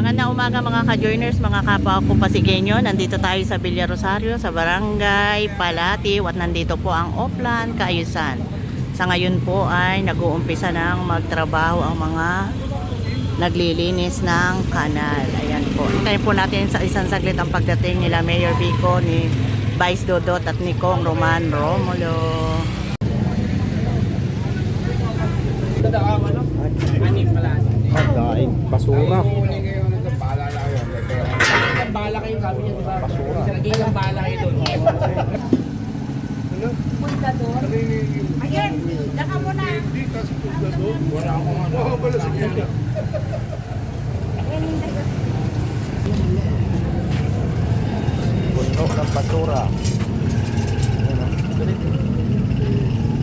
Magandang umaga mga ka-joiners, mga kapwa ko Pasigueño. Nandito tayo sa Villa Rosario, sa Barangay Palatiw at nandito po ang Oplan, Kaayusan. Sa ngayon po ay nag-uumpisa ng magtrabaho ang mga naglilinis ng kanal. Ayan po. Hintayin po natin sa isang saglit ang pagdating nila Mayor Vico, ni Vice Dodot at ni Kong Roman Romulo. Daing basura. Bala kayo, sabi niya, di ba? Basura. Lagay ng bala kayo doon. Punta doon. Ayan, daka mo na. Wala akong ano. Oo, pala sige. Puno ng basura.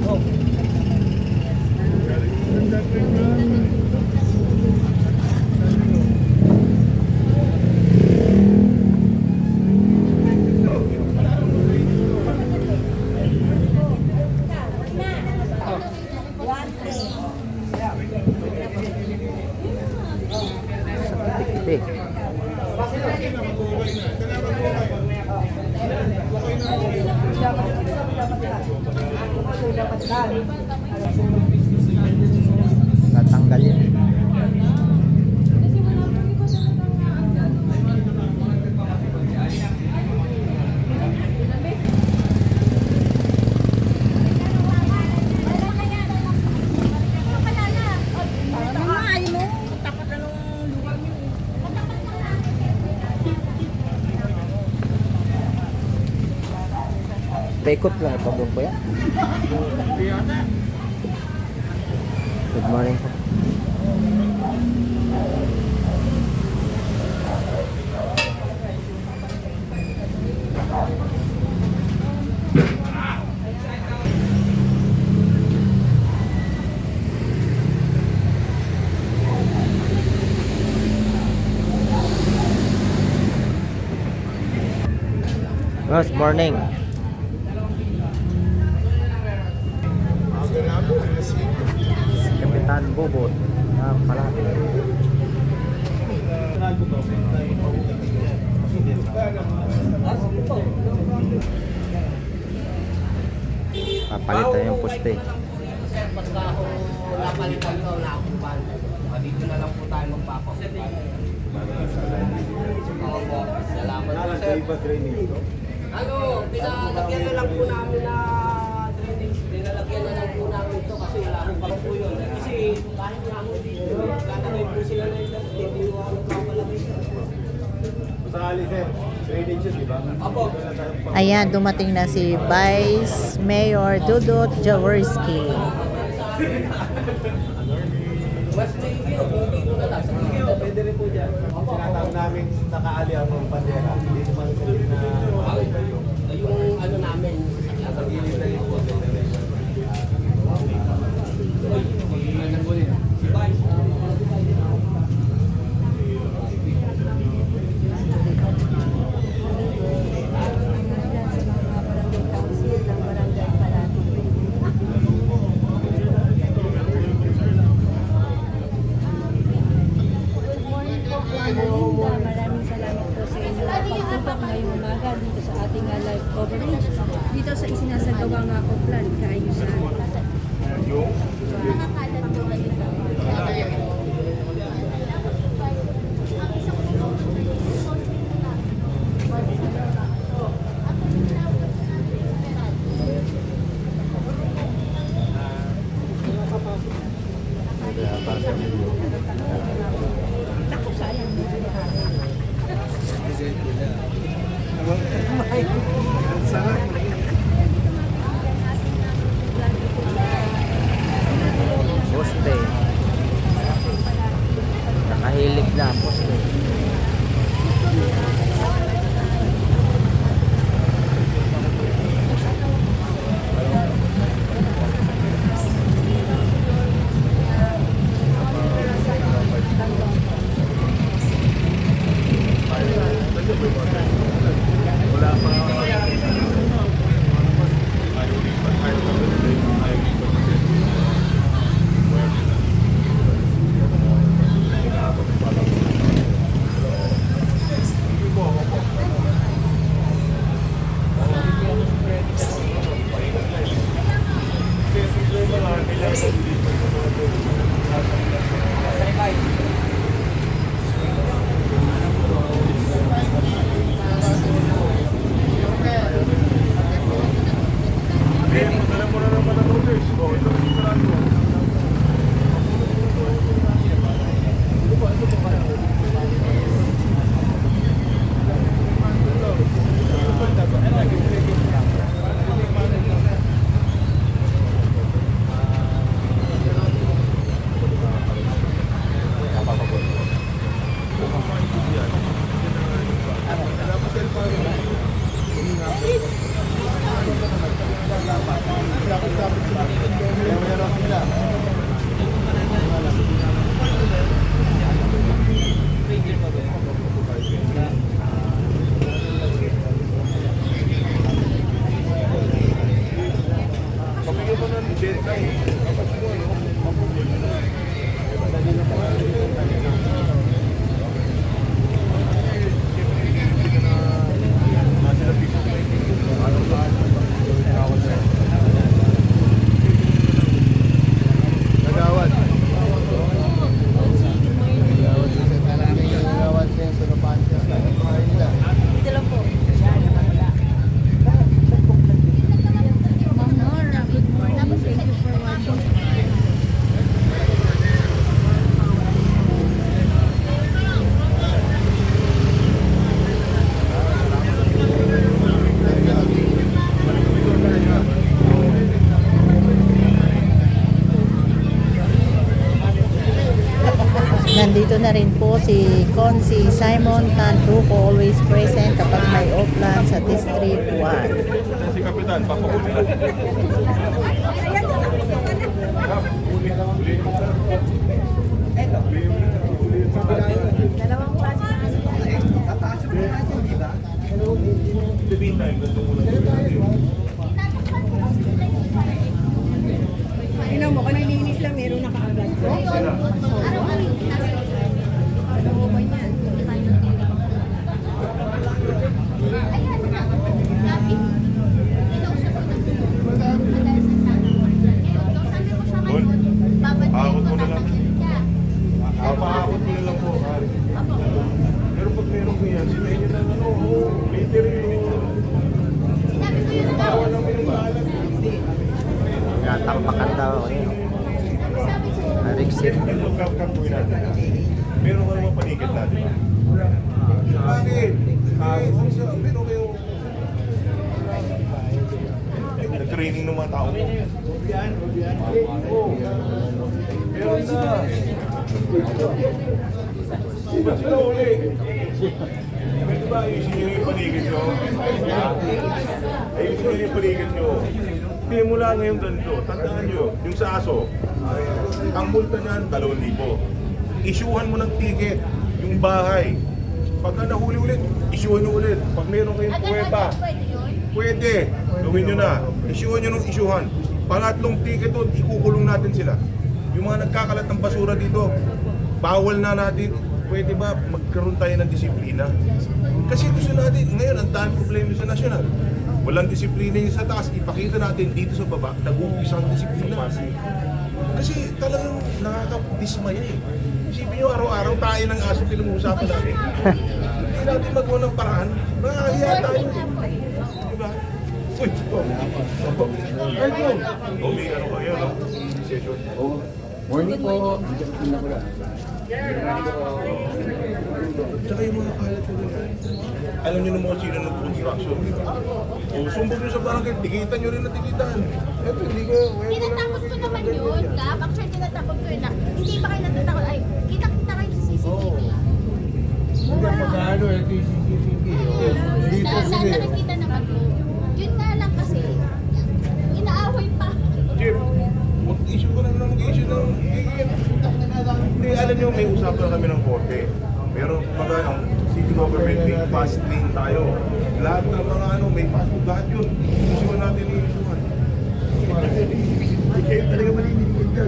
Oh. Tik-tik. Tatanggal yan. Paikot lang ito doon po yan. Good morning po. Good morning. Kapitan Bobot na Palatiw. Papalit tayo yung poste. Sir, pagka ako napalitan ko, nakakupan. Dito na lang po tayo magpapakupan. Opo, salamat po, sir. Ano, pinalagyan na lang po namin na drainage. Pinalagyan na lang po namin ito kasi wala akong pang po yun. Kasi kahit nga ako dito, lalagay po sila na yung hindi ko ano papalagay. Masali sir, drainage yun, di ba? Opo. Ayan, dumating na si Vice Mayor Dodot Jaworski. Mas review, dito na lang. Pwede rin po dyan. Sinatawag namin nakaali ang bandera. Hindi naman sabihin na Yung ano namin, sa gilid na yun po. Maraming salamat po sa inyo pagtutok ngayong umaga dito sa ating live coverage dito sa isinasagawa nga Oplan. Nandito na rin po si Consi Simon Tantuco, always present kapag may offline sa District 1. Si Kapitan, papahuli na. Tingnan mo, kung nilinis lang, meron na kaagad. Paakot mo na lang. Paakot mo na lang po. Pero pag meron ko yan, sinayin nyo na later yung... Bawal naman yung maalat. Tampakan daw yun. Nariksin. Yung magkakampuin natin. Meron ka naman panikit natin. Bakit? Meron kayo... Nag-training ng mga tao. Meron na. Ba't sila uli? Pwede ba ayusin nyo yung paligid nyo? Ayusin nyo yung paligid nyo. Hindi, mula ngayon ganito. Tandaan nyo, yung sa aso, ang multa niyan, 2,000. Isyuhan mo ng ticket, yung bahay. Pagka nahuli ulit, isyuhan nyo ulit. Pag meron kayong puweta, pwede. Gawin nyo na. Isyuhan nyo ng isyuhan. Pangatlong ticket doon, ikukulong natin sila. Yung mga nagkakalat ng basura dito, bawal na natin. Pwede ba magkaroon tayo ng disiplina? Kasi gusto natin, ngayon ang dami problema sa nasyonal. Walang disiplina yung sa taas, ipakita natin dito sa baba, nag-uumpisa ang disiplina. Kasi talagang nakakadismaya eh. Isipin nyo, araw-araw tayo ng aso pinag-uusapan namin. Hindi natin magawa ng paraan, nakakahiya tayo. Diba? Uy, ay ko! May ano kayo, no? Session. Morning po. Tsaka yung mga kalat ko din. Alam nyo naman kung sino ng construction. O sumbog nyo sa barangay, tikitan nyo rin na tikitan. Eto, hindi ko... Tinatakot ko naman yun, Kap. Actually, tinatakot ko yun na hindi pa kayo natatakot. Ay, kita-kita kayo sa CCTV. Magkano ito yung CCTV? Dito sila. Nakikita naman ko. Yun nga lang kasi, inaaway pa. Jeff, mag-issue ko na mag-issue ng ticket. Hindi, alam nyo, may usapan kami ng korte. Pero kumbaga, ang city government, may fast lane tayo. Lahat ng mga ano, may fast food, lahat yun. Issue natin yung issue. Hindi kayo talaga malinig ka.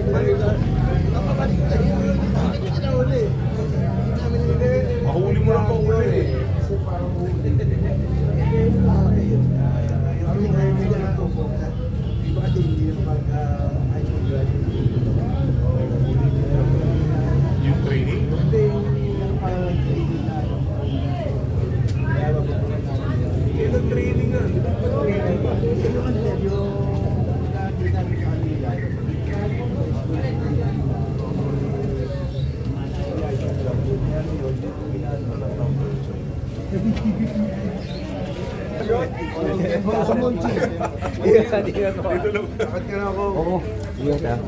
Mahuli mo lang mahuli eh. Iba kasi hindi naman Sa Monchi. Dito lang. Bakit ka na ako? Oo. Yes, ah.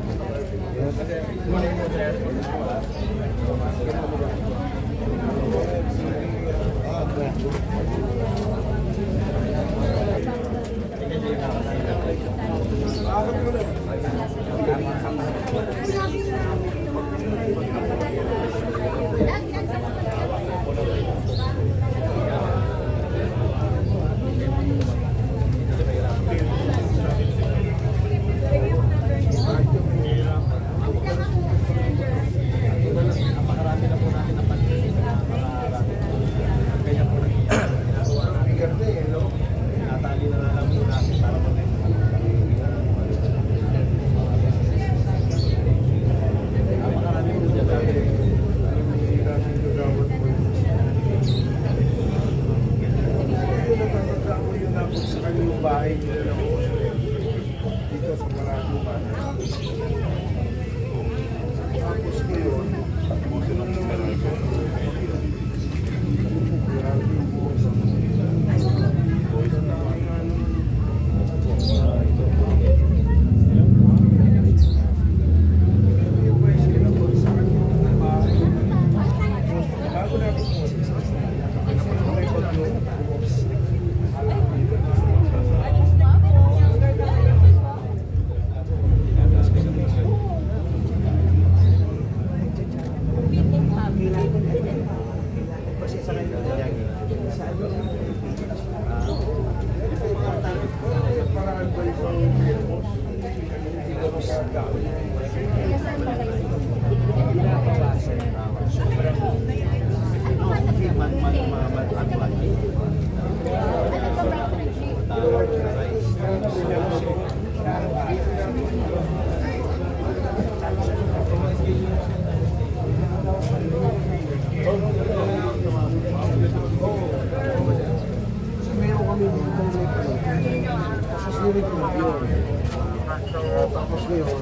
Tapos ngayon,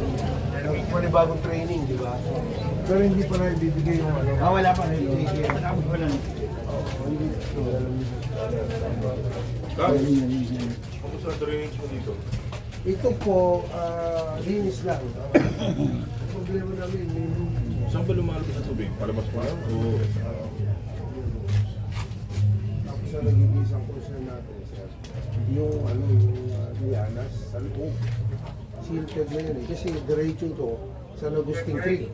panibagong training, di ba? Pero hindi pa na ibibigay yung ano. Wala pa na ibibigay. Wala. Hindi. Kamusta ang drainage mo dito? Ito po, linis lang. Ang problema namin, Saan ba lumalabas ang tubig? Palabas pa lang? O... tapos sa nag-iisang concern natin, sir, yung ano, yung lianas, sa loob. Silted na yun eh. Kasi diretso to sa Agustin Creek.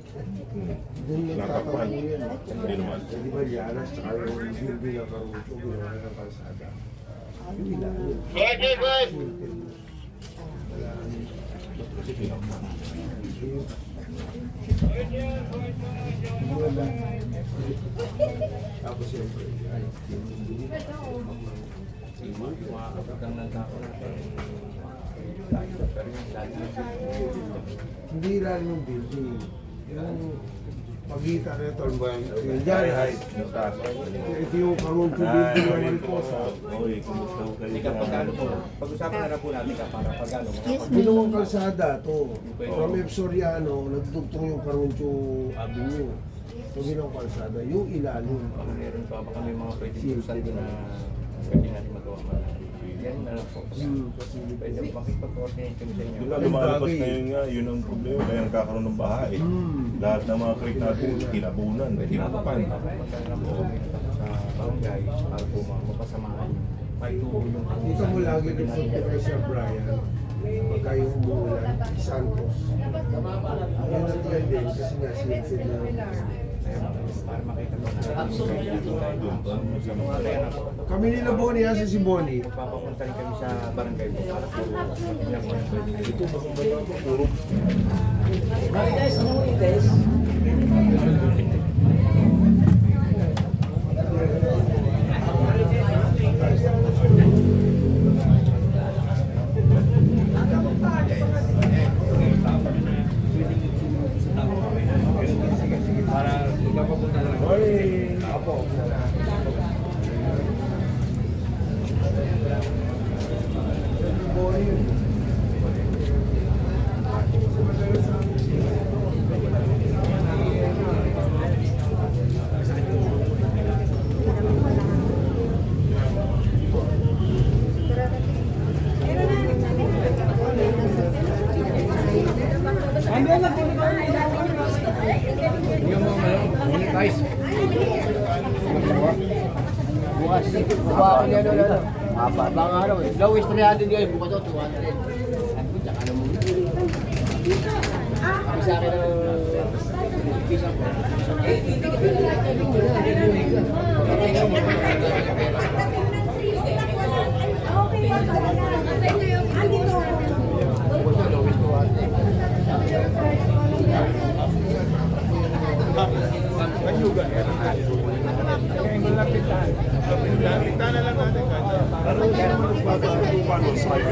Doon yung Natakpan. tatawa yun. Hindi naman. Eh, di ba lianas, tsaka yung building ng Carucho, ginawa ng kalsada. Yung ilalim. Silted na. Wala, wala. Tapos siyempre, ay, hindi lang yung building. Yung pagitan na ito, yung dyan, ito yung Carucho building ng Mariposa. Okay, kumusta ko kayo? Pagkano po, pag-usapan na lang po natin ka para pagkano. Ginawang kalsada to. From F. Soriano, nagdugtong yung Carucho Avenue. So ginawang kalsada, yung ilalim. Meron pa baka may mga pwede usan din na pwede natin magawa man. Yan na lang po. Pwede makipag-coordinate kami sa inyo. Di ba lumalabas ngayon nga, yun ang problema. Kaya nagkakaroon ng baha eh. Lahat ng mga creek natin, tinabunan, tinapan. Magkano po kami sa barangay para po mapasamaan. May tulong po. Dito mo lagi ng food kay Sir Brian, pagka yung umulan, Santos. Yan ang yan din, kasi nga silted na. Para makita mo na kaya na po. Kami nila Bonnie, asa si Bonnie. Magpapapunta rin kami sa barangay po para po niya po Ito ba kung ba puro Guys, ano mo guys? para magpapapunta lang. Oy, apo. Bonnie. Guys, Bukas. Bukas ako niya doon. Baka ano eh. Low is 300 ngayon. Bukas ako 200. Sabi ko, tsaka naman. Sabi sa akin ng visa ko. Tingnan na lang natin kanya. Paano sa'yo?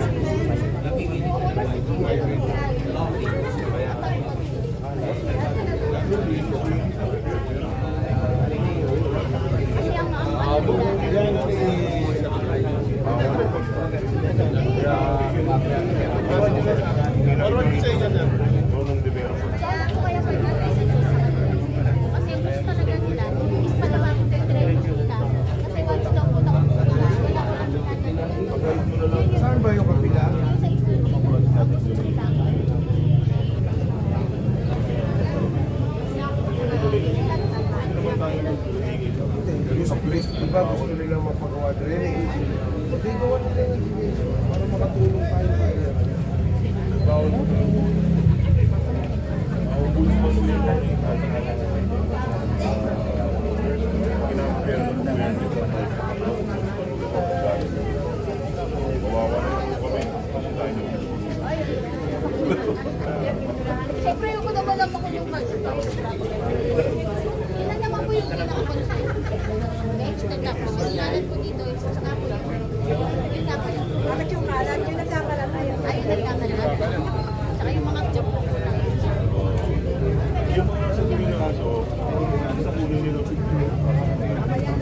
Tulong developer. Kasi yung gusto talaga nila is palawakin ko yung training nila. Kasi once daw po ako wala ko lang pinagagawa. Saan ba yung kapila? Yung sa studio, sa gusto nila. Diba gusto nilang magpagawa drainage? Hindi gawa nila yung drainage para makatulong tayo kaya. Siyempre, yung naman lang ako yung ilan naman po yung pinaka-concern. Bench na tapos yung kanan ko dito, yung sa saka po lang. Yung tapos yung... Bakit yung kanan? Yung nagkakalat tayo. Ayun, nagkakalat. Saka yung mga job po lang. Yung mga sa tuloy ng aso, sa puno nila.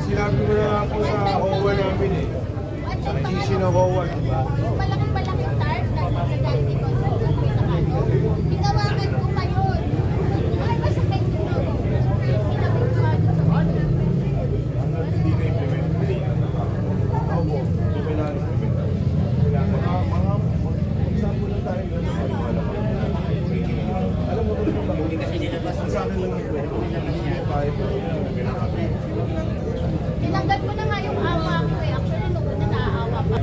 Sinabi ko na ako sa OWA namin eh. At Sa yung GC mga... ng OWA, diba? Yung malaking-malaking tarp na nagkakalit ko sa pinaka-ano. Hinawakan ko pa yun. Ay, basta kayo yun. Hinapit ko ano sa video. Hindi na-implement. Opo. So, kailangan implement. Mag-example lang tayo ganun. Alam mo kung ano lang. Ang sa akin lang ang kwento. Tayo po. Tinanggal ko na nga yung awa ko eh. Actually, nung una naaawa pa.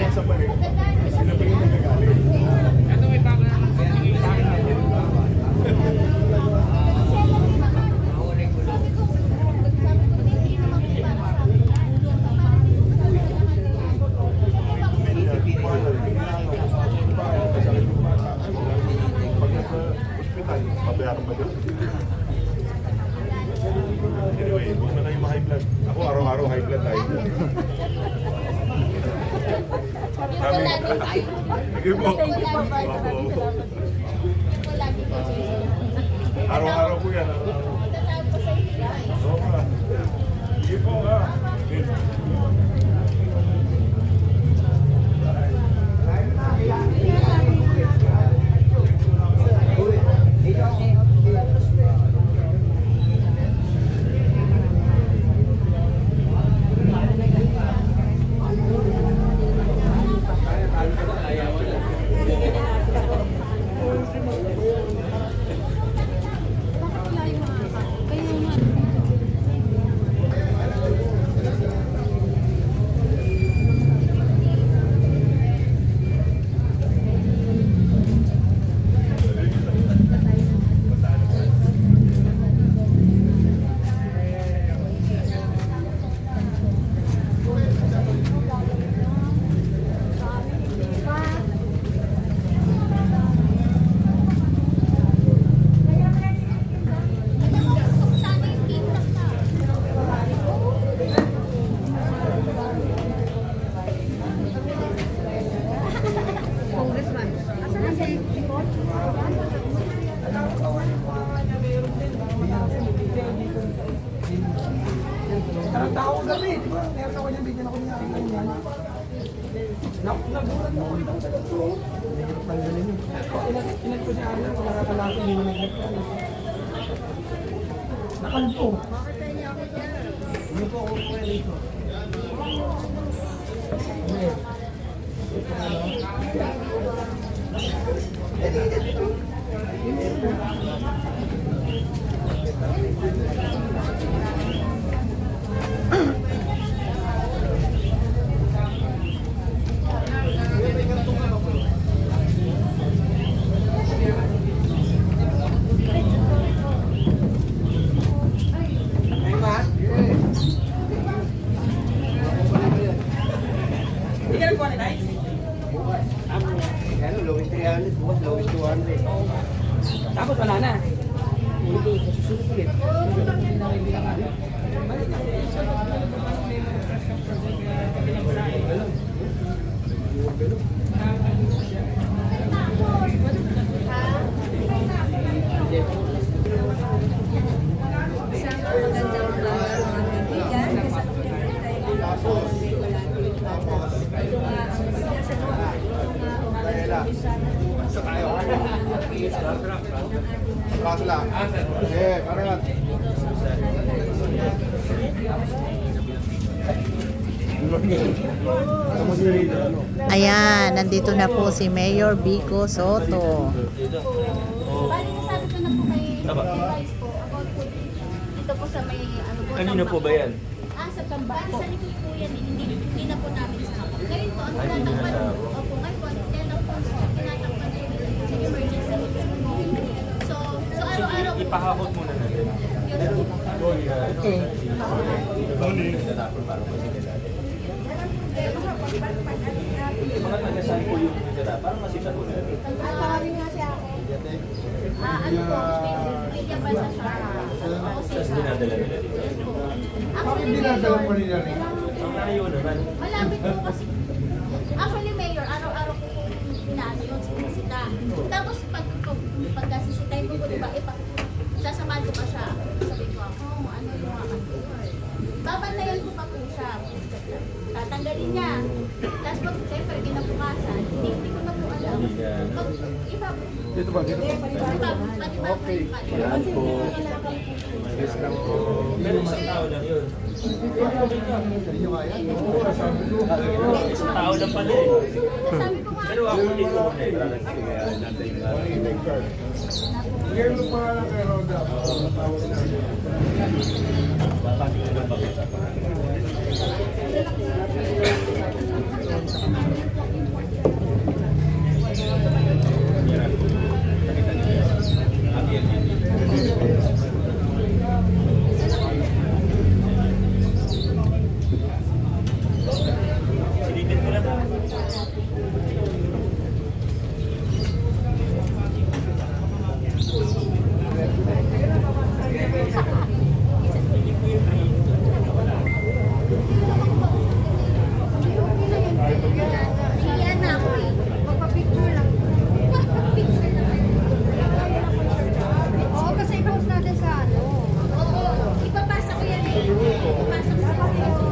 Sa balik. Sila pa yung nagagalit. Pag nasa-hospital, pabayaran ba yun? Anyway, huwag na kayo ma-high blood. Ako araw-araw high blood tayo. Sige po. Araw-araw po yan. Oo nga. Sige po nga. Ang tao gabi, di ba? Meron ako niya, bigyan ako niya. Nagulat mo. Mahirap tanggalin yun. Ilan ko si Arna, makakakalaki hindi mo nag-reply. Nakalpo. Ano po ako dito? Ano, lowest 300, bukas lowest 200. Tapos wala na. Ulit sa susunod ulit. Isang magandang vlog mga kaibigan. Kasama tayo tayo wala tayong bata. Ito nga ang nasa loob. Ito nga ang umpisa Pass lang. Eh, parehat. Ayan, nandito na po si Mayor Vico Soto. Bali, nasabi ko na po kay Vice po about po dito po sa may ano po. Kanino po ba yan? Sa tambak po. Sa likod po yan, hindi na po namin sa kapag. Ngayon po, ang tinatakpan, opo, ngayon po, ang tinatakpan po, tinatakpan po sa emergency. So araw-araw po. Ipahakot muna natin. Yes po. Okay. Mga taga-saan po yung nagdala? Parang masita po natin. Tawagin nga siya ako. Ano po, media pa sa Tapos dinadala nila dito. Bakit dinadala pa nila rin? Ang layo naman. Malapit po kasi. Actually, Mayor, araw-araw po po pinaano yun, sinisita. Tapos pag sisitahin ko po, diba, sasamahan ko pa siya. Sabi ko, ano yung mga babantayan ko pa po siya. Tatanggalin niya. Tapos pag, siyempre, kinabukasan, hindi ko na po alam. Iba po. Dito ba? Dito? Okay. Yan po. Yes lang po. Pero isang tao lang yun. Isang tao lang pala eh. Sabi ko nga, Pero ako dito ko na eh. Kaya natin Bigyan mo pa lang kay Roda. babati ko ba kita pa? Silipin ko lang. iyan na ako eh. Magpa-picture lang. Magpa-picture lang. Oo, kasi i-post natin sa ano. Oo, ipapasa ko yan eh. Ipapasa ko sa Facebook.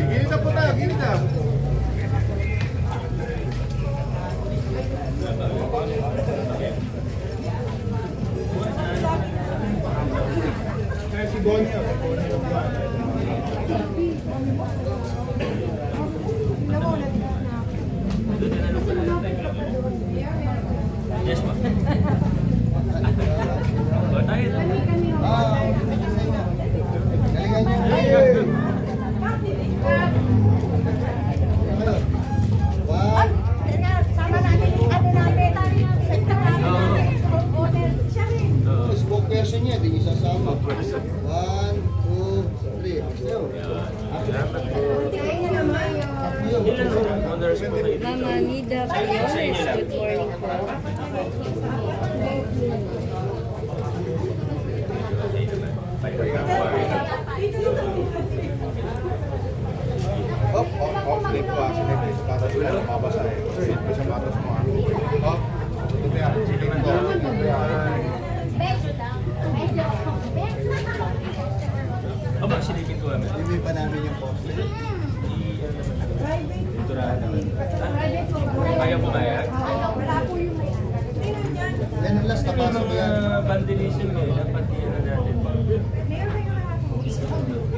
Gilid na po tayo, gilid na. Si Bonnie. Yes, ma. Ba tayo? Galingan niyo. Sama namin, ano namin, siya rin. Spokesperson niya, di isasama. 1, 2, 3. Kaya niya naman yun. Honours po kayo dito. Mama Nida Flores, good morning po. Dito lang kami. Mabasa eh. Kasi matas mo. Oh, ito yan. Sige ko. Medyo lang. Medyo. Aba, silipin ko naman. Hindi pa namin yung post. Turahan naman. Kaya po kaya? Wala po yung may Yan ang last na pasok yan. Vandalism eh. Dapat yun na natin.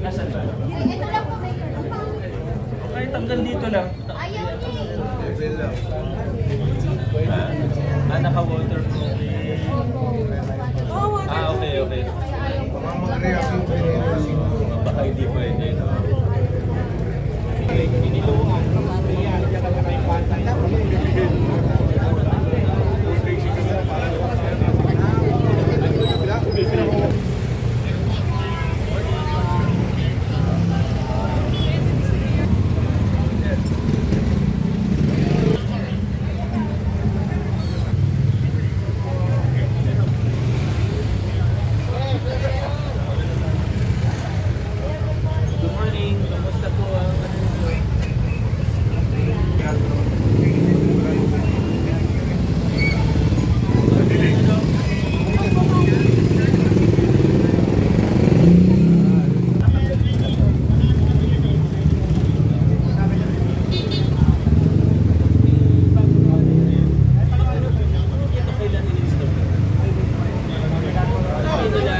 Nasaan ba? Ito lang po, Mayor. Kahit hanggang dito lang. Ayaw niya eh. Level lang. Naka-waterproof. Okay, okay. Mga mga reaction pwede siguro. Baka hindi pwede. No? Inilungan. Good morning. Kamusta po ang ito kailan in-install? Ito na.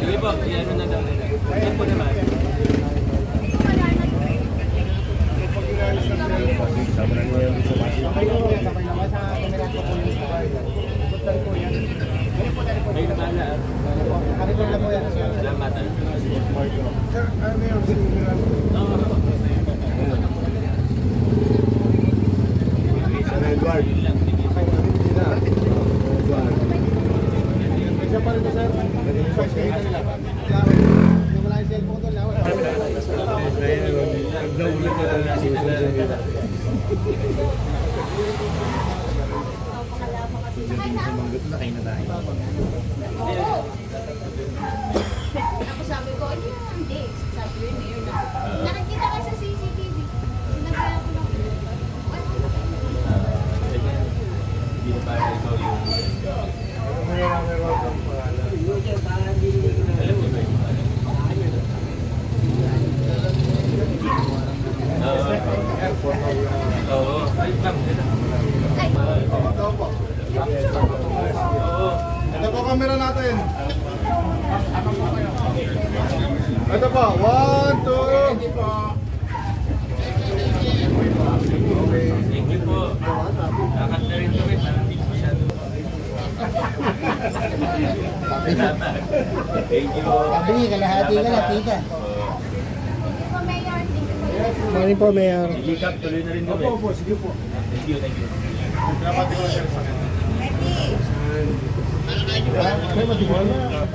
Sige po, i-ano na lang nila. Yan po naman. May nabala. Salamat. Sir, ano yung sinimulan? Sir Edward. Isa pa rin ba, sir? Wala yung cellphone doon. Ako sabi ko, ano yan? Hindi. Sabi ko, Mayor na. Nakikita ka sa CCTV. Sinabi ko lang. Hindi na para ikaw yung... Alam mo ba yung pangalan? Oo. Ay, ma'am. Oo. Ito po camera natin. Ito po, 1, 2. Thank you po. Lakad na rin kami. Parang hindi masyado. Thank you. Sabi, kalahati ka na, tita. Po, Mayor. Thank you for your Morning po, Mayor. Ilikap, tuloy na rin kami. Opo, sige po. Thank you, thank you. May matibuhan na.